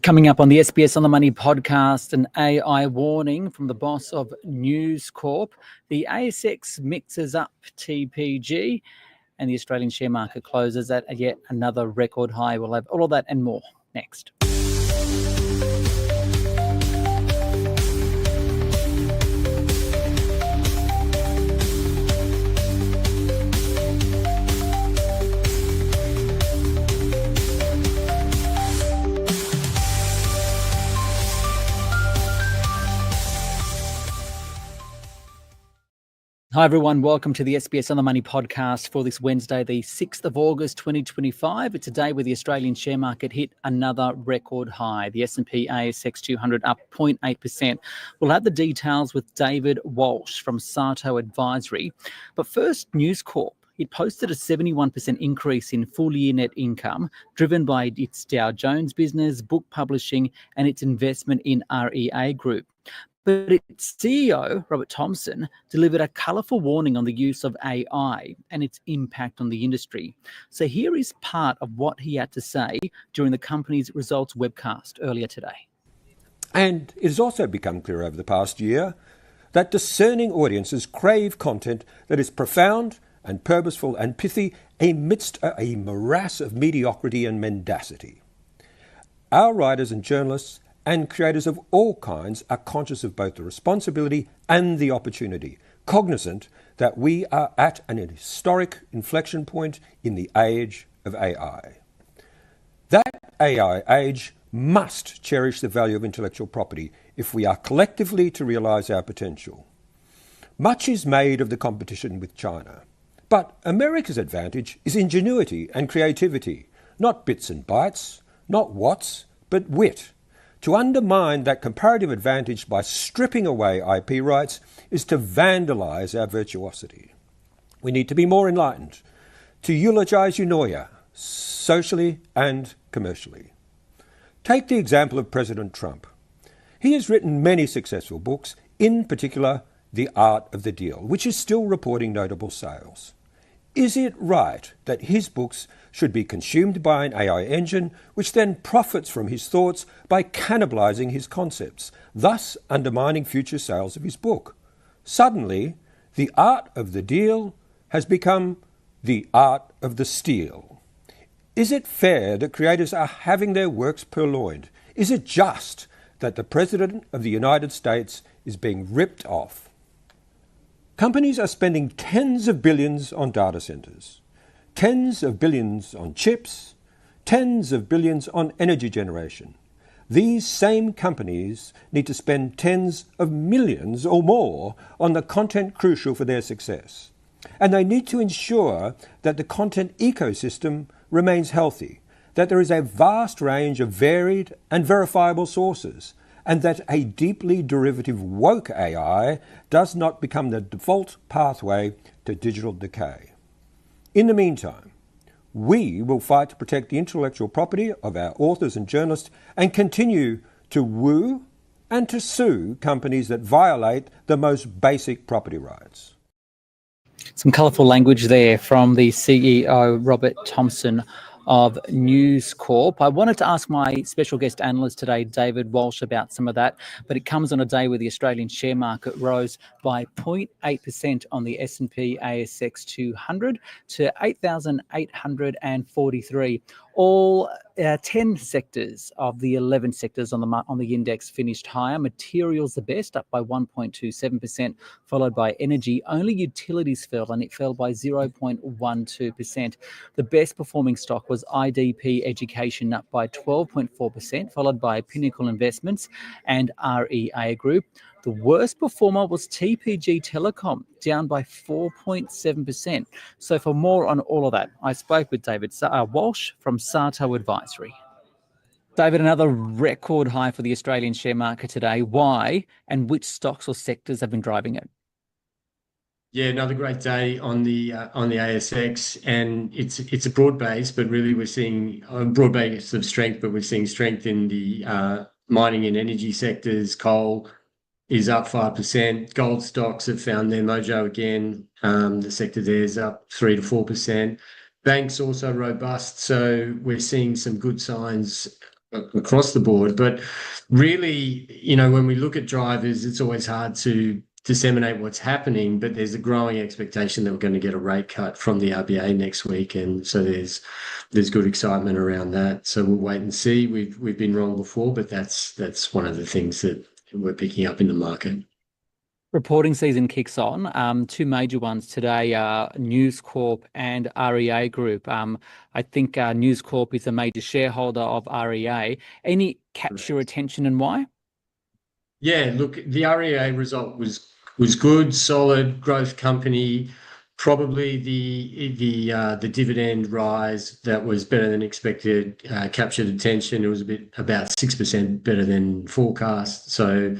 Coming up on the SBS on the Money podcast, an AI warning from the boss of News Corp. The ASX mixes up TPG and the Australian share market closes at yet another record high. We'll have all of that and more next. Hi everyone, welcome to the SBS on the Money podcast for this Wednesday, the 6th of August 2025. It's a day where the Australian share market hit another record high. The S&P ASX 200 up 0.8%. We'll have the details with David Walsh from Sarto Advisory. But first, News Corp. It posted a 71% increase in full-year net income, driven by its Dow Jones business, book publishing, and its investment in REA Group. But its CEO, Robert Thomson, delivered a colourful warning on the use of AI and its impact on the industry. So here is part of what he had to say during the company's results webcast earlier today. And it has also become clear over the past year that discerning audiences crave content that is profound and purposeful and pithy amidst a morass of mediocrity and mendacity. Our writers and journalists and creators of all kinds are conscious of both the responsibility and the opportunity, cognizant that we are at an historic inflection point in the age of AI. That AI age must cherish the value of intellectual property if we are collectively to realise our potential. Much is made of the competition with China, but America's advantage is ingenuity and creativity, not bits and bytes, not watts, but wit. To undermine that comparative advantage by stripping away IP rights is to vandalise our virtuosity. We need to be more enlightened, to eulogise eunoia, socially and commercially. Take the example of President Trump. He has written many successful books, in particular The Art of the Deal, which is still reporting notable sales. Is it right that his books should be consumed by an AI engine, which then profits from his thoughts by cannibalizing his concepts, thus undermining future sales of his book? Suddenly, the art of the deal has become the art of the steal. Is it fair that creators are having their works purloined? Is it just that the President of the United States is being ripped off? Companies are spending tens of billions on data centres, tens of billions on chips, tens of billions on energy generation. These same companies need to spend tens of millions or more on the content crucial for their success. And they need to ensure that the content ecosystem remains healthy, that there is a vast range of varied and verifiable sources, and that a deeply derivative woke AI does not become the default pathway to digital decay. In the meantime, we will fight to protect the intellectual property of our authors and journalists and continue to woo and to sue companies that violate the most basic property rights. Some colourful language there from the CEO, Robert Thomson of News Corp. I wanted to ask my special guest analyst today, David Walsh, about some of that, but it comes on a day where the Australian share market rose by 0.8% on the S&P ASX 200 to 8,843. All 10 sectors of the 11 sectors on the index finished higher. Materials the best, up by 1.27%, followed by energy. Only utilities fell, and it fell by 0.12%. The best performing stock was IDP Education, up by 12.4%, followed by Pinnacle Investments and REA Group. The worst performer was TPG Telecom, down by 4.7%. So for more on all of that, I spoke with David Walsh from Sarto Advisory. David, another record high for the Australian share market today. Why and which stocks or sectors have been driving it? Yeah, another great day on the ASX, and it's a broad base, but really we're seeing a broad base of strength, but we're seeing strength in the mining and energy sectors. Coal is up 5%. Gold stocks have found their mojo again. The sector there is up 3 to 4%. Banks also robust, so we're seeing some good signs across the board. But really, when we look at drivers, it's always hard to disseminate what's happening, but there's a growing expectation that we're going to get a rate cut from the RBA next week, and so there's good excitement around that. So we'll wait and see. We've been wrong before, but that's one of the things that we're picking up in the market. Reporting season kicks on. Two major ones today are News Corp and REA Group. I think News Corp is a major shareholder of REA. Any catch your attention and why? Yeah, look, the REA result was good, solid growth company. Probably the dividend rise that was better than expected captured attention. It was about 6% better than forecast, so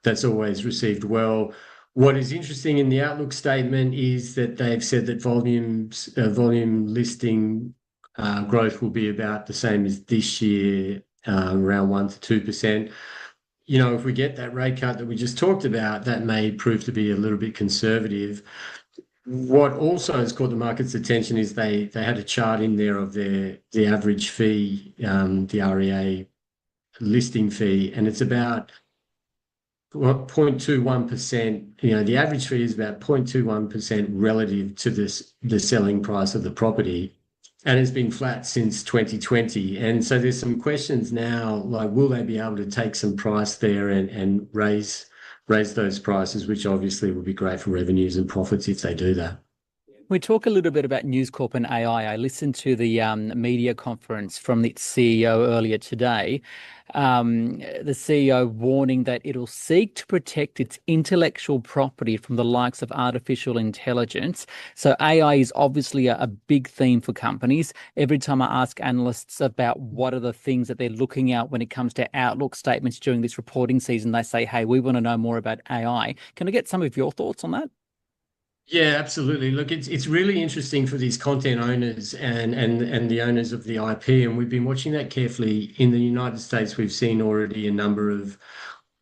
that's always received well. What is interesting in the outlook statement is that they've said that volume listing growth will be about the same as this year, around 1 to 2%. If we get that rate cut that we just talked about, that may prove to be a little bit conservative. What also has caught the market's attention is they had a chart in there of the average fee, the REA listing fee, and it's about 0.21%. The average fee is about 0.21% relative to the selling price of the property, and it's been flat since 2020. And so there's some questions now, like, will they be able to take some price there and raise those prices, which obviously would be great for revenues and profits if they do that. We talk a little bit about News Corp and AI. I listened to the media conference from its CEO earlier today. The CEO warning that it'll seek to protect its intellectual property from the likes of artificial intelligence. So AI is obviously a big theme for companies. Every time I ask analysts about what are the things that they're looking at when it comes to outlook statements during this reporting season, they say, hey, we want to know more about AI. Can I get some of your thoughts on that? Yeah, absolutely. Look, it's really interesting for these content owners and the owners of the IP, and we've been watching that carefully. In the United States, we've seen already a number of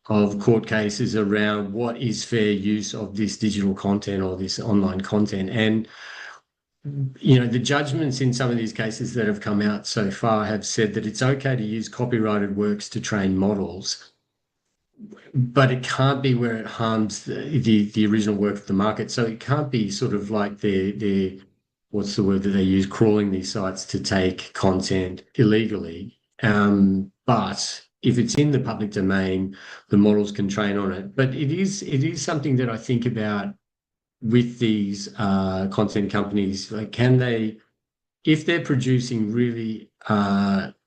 court cases around what is fair use of this digital content or this online content. And the judgments in some of these cases that have come out so far have said that it's okay to use copyrighted works to train models, but it can't be where it harms the original work of the market. So it can't be sort of like the what's the word that they use, crawling these sites to take content illegally. But if it's in the public domain, the models can train on it. But it is something that I think about with these content companies. Like, if they're producing really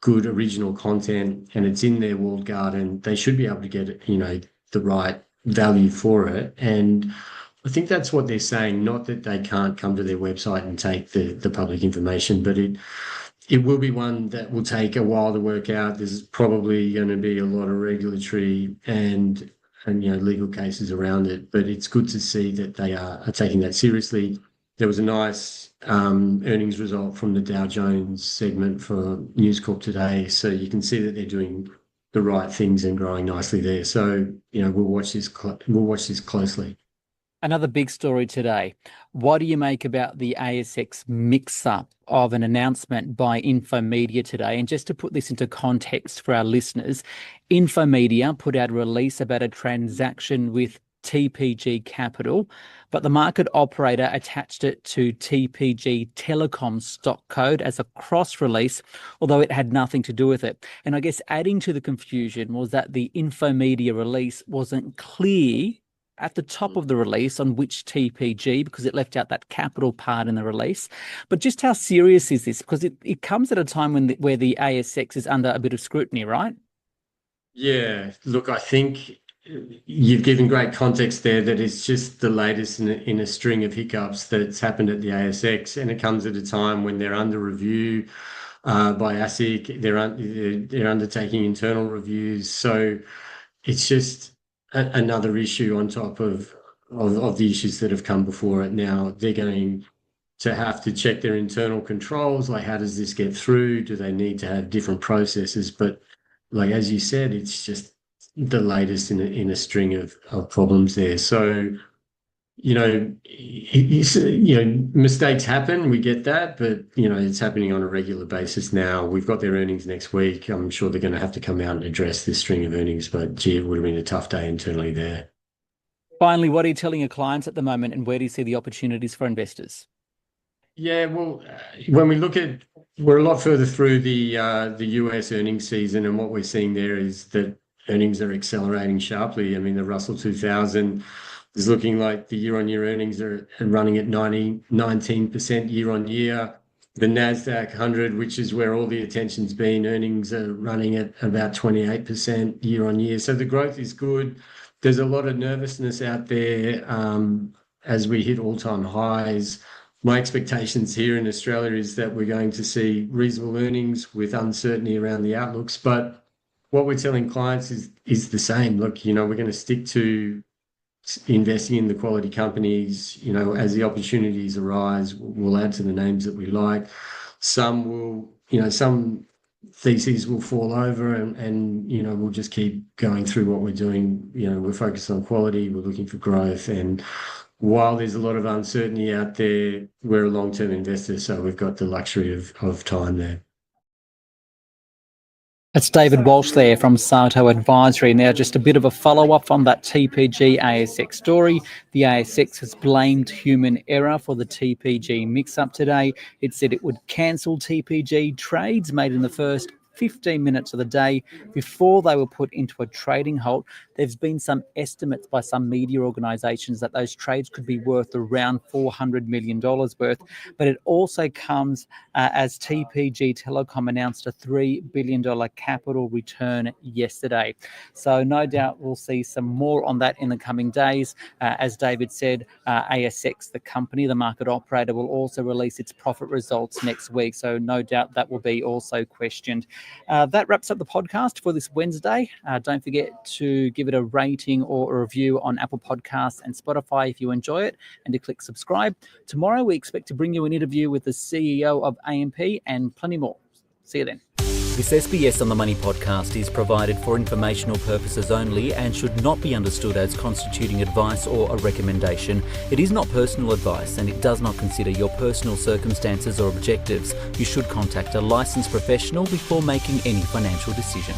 good original content and it's in their walled garden, they should be able to get the right value for it. And I think that's what they're saying, not that they can't come to their website and take the public information, but it will be one that will take a while to work out. There's probably going to be a lot of regulatory and legal cases around it, but it's good to see that they are taking that seriously. There was a nice earnings result from the Dow Jones segment for News Corp today, so you can see that they're doing the right things and growing nicely there. So we'll watch this closely. Another big story today. What do you make about the ASX mix-up of an announcement by Infomedia today? And just to put this into context for our listeners, Infomedia put out a release about a transaction with TPG Capital, but the market operator attached it to TPG Telecom stock code as a cross release, although it had nothing to do with it. And I guess adding to the confusion was that the Infomedia release wasn't clear at the top of the release on which TPG, because it left out that capital part in the release. But just how serious is this? Because it comes at a time where the ASX is under a bit of scrutiny, right? Yeah, look, I think you've given great context there, that it's just the latest in a string of hiccups that's happened at the ASX, and it comes at a time when they're under review by ASIC. They're undertaking internal reviews, so it's just another issue on top of the issues that have come before it. Now they're going to have to check their internal controls, like, how does this get through? Do they need to have different processes? But like, as you said, it's just the latest in a string of problems there. So mistakes happen. We get that, but it's happening on a regular basis now. We've got their earnings next week. I'm sure they're going to have to come out and address this string of earnings, but gee, it would have been a tough day internally there. Finally, what are you telling your clients at the moment, and where do you see the opportunities for investors? Yeah, well, when we look at, we're a lot further through the US earnings season, and what we're seeing there is that earnings are accelerating sharply. I mean, the Russell 2000 is looking like the year-on-year earnings are running at 19% year-on-year. The NASDAQ 100, which is where all the attention's been, earnings are running at about 28% year-on-year. So the growth is good. There's a lot of nervousness out there as we hit all-time highs. My expectations here in Australia is that we're going to see reasonable earnings with uncertainty around the outlooks. But what we're telling clients is the same. Look, we're going to stick to investing in the quality companies. As the opportunities arise, we'll add to the names that we like. Some theses will fall over, and we'll just keep going through what we're doing. We're focused on quality. We're looking for growth, and while there's a lot of uncertainty out there, we're a long-term investor, so we've got the luxury of time there. That's David Walsh there from Sarto Advisory. Now, just a bit of a follow-up on that TPG ASX story. The ASX has blamed human error for the TPG mix-up today. It said it would cancel TPG trades made in the first 15 minutes of the day before they were put into a trading halt. There's been some estimates by some media organisations that those trades could be worth around $400 million worth, but it also comes as TPG Telecom announced a $3 billion capital return yesterday. So no doubt we'll see some more on that in the coming days. As David said, ASX, the company, the market operator, will also release its profit results next week, so no doubt that will be also questioned. That wraps up the podcast for this Wednesday. Don't forget to give it a rating or a review on Apple Podcasts and Spotify if you enjoy it, and to click subscribe. Tomorrow we expect to bring you an interview with the CEO of AMP and plenty more. See you then. This SBS on the Money podcast is provided for informational purposes only and should not be understood as constituting advice or a recommendation. It is not personal advice and it does not consider your personal circumstances or objectives. You should contact a licensed professional before making any financial decision.